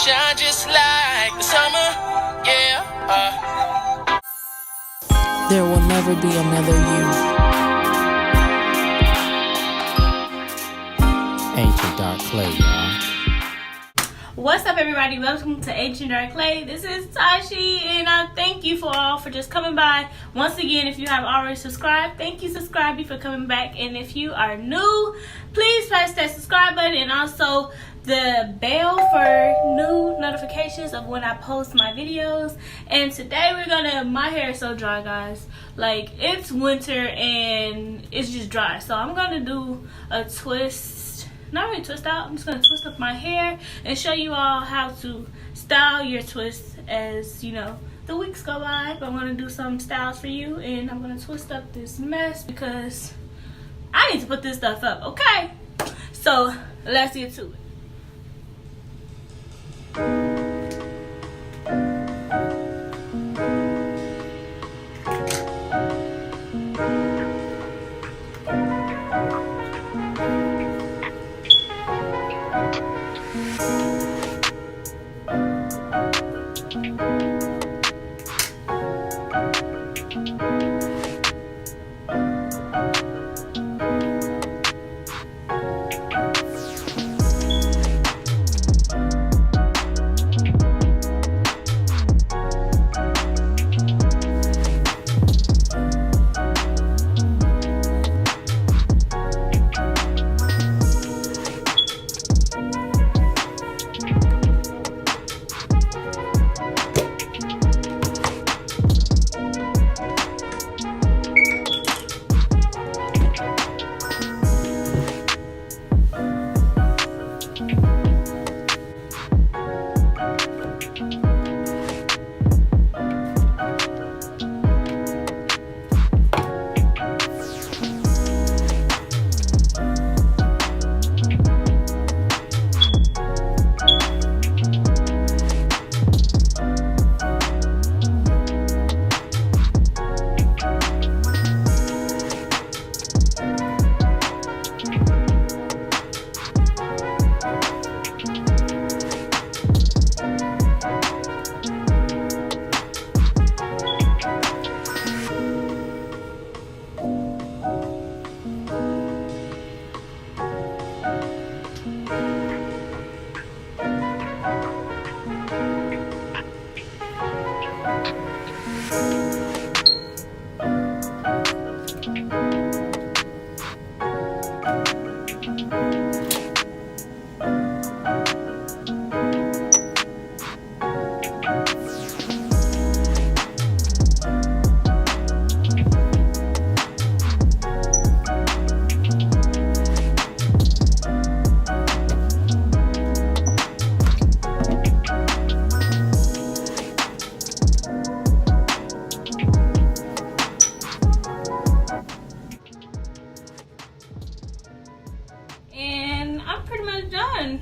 shine just like the summer, yeah. There will never be another you. Ancient Dark Clay, y'all. What's up, everybody? Welcome to Ancient Dark Clay. This is Tyshi, and I thank you for just coming by. Once again, if you have already subscribed, thank you, subscribe for coming back. And if you are new, please press that subscribe button and also the bell for new notifications of when I post my videos. And today my hair is so dry, guys. Like, it's winter and it's just dry. So I'm gonna do a twist. Not really twist out, I'm just going to twist up my hair and show you all how to style your twists as, you know, the weeks go by. But I'm going to do some styles for you, and I'm going to twist up this mess because I need to put this stuff up, okay? So, let's get to it.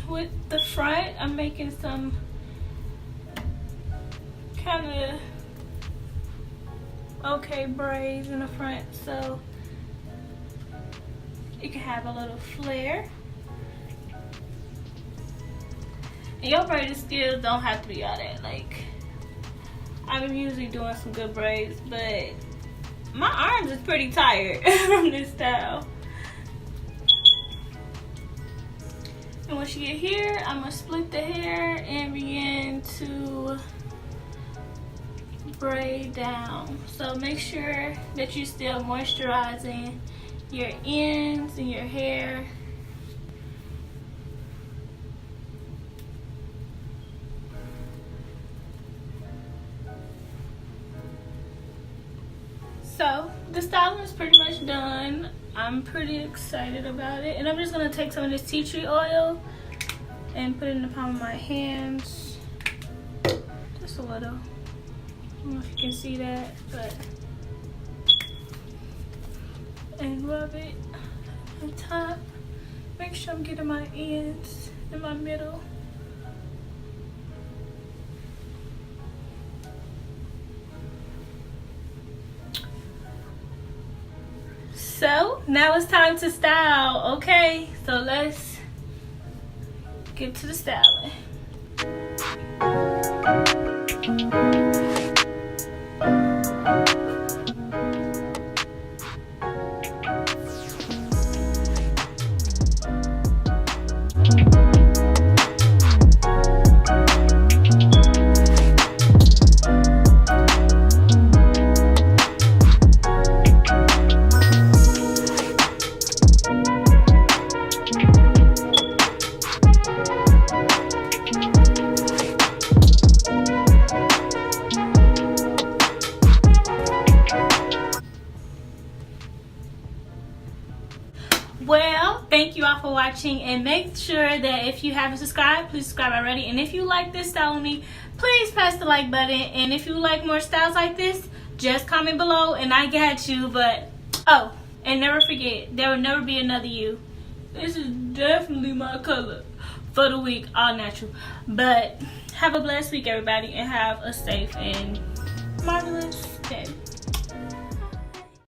With the front, I'm making some kind of okay braids in the front so you can have a little flare. And your braiding skills don't have to be all that. Like, I'm usually doing some good braids, but my arms is pretty tired from this style. And once you get here, I'm gonna split the hair and begin to braid down. So make sure that you're still moisturizing your ends and your hair. So the styling is pretty much done. I'm pretty excited about it. And I'm just gonna take some of this tea tree oil and put it in the palm of my hands. Just a little. I don't know if you can see that, but. And rub it on top. Make sure I'm getting my ends in my middle. So now it's time to style, okay? So let's get to the styling. Well, thank you all for watching, and make sure that if you haven't subscribed, please subscribe already. And if you like this style on me, please press the like button. And if you like more styles like this, just comment below and I got you. But oh, and never forget, there will never be another you. This is definitely my color for the week, all natural. But have a blessed week, everybody, and have a safe and marvelous day.